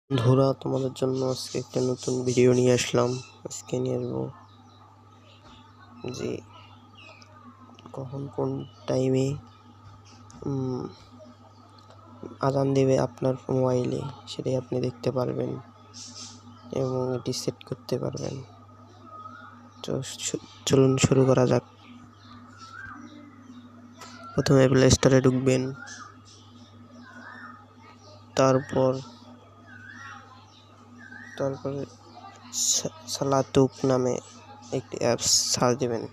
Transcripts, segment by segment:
বন্ধুরা, তোমাদের জন্য আজকে একটা নতুন ভিডিও নিয়ে আসলাম। আজকে নিয়ে আসবো যে কখন কোন টাইমে আজান দেবে আপনার মোবাইলে, সেটাই আপনি দেখতে পারবেন এবং এটি সেট করতে পারবেন। তো চলুন শুরু করা যাক। প্রথমে প্লে স্টোরে ঢুকবেন, তারপরে সালাতুক নামে একটি অ্যাপস সার্চ দেবেন।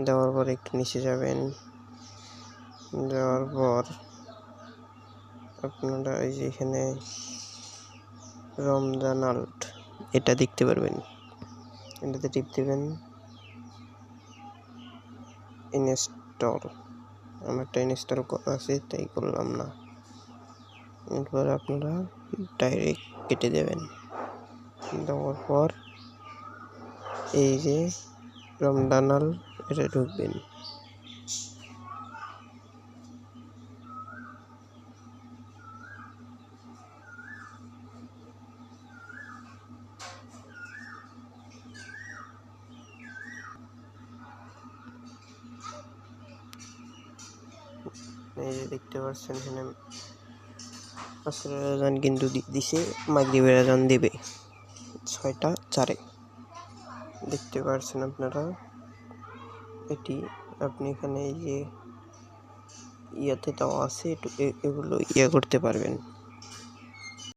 দেওয়ার পর একটু নিচে যাবেন, যাওয়ার পর আপনারা এই যে এখানে রমজান আল্ট এটা দেখতে পারবেন। এটাতে টিপ দেবেন, ইনস্টল। আমারটা ইনস্টল আছে তাই করলাম না। এরপর আপনারা ডাইরেক্ট কেটে দেবেন। দেওয়ার পর এই যে রমজান আল্ট এটা ঢুকবেন। এই যে দেখতে পাচ্ছেন এখানে আসরের আজান কিন্তু দিছে, মাগরিবের আজান দেবে 6:04। দেখতে পাচ্ছেন আপনারা। এটি আপনি এখানে এই যে ইয়াতে দেওয়া আছে, এগুলো করতে পারবেন।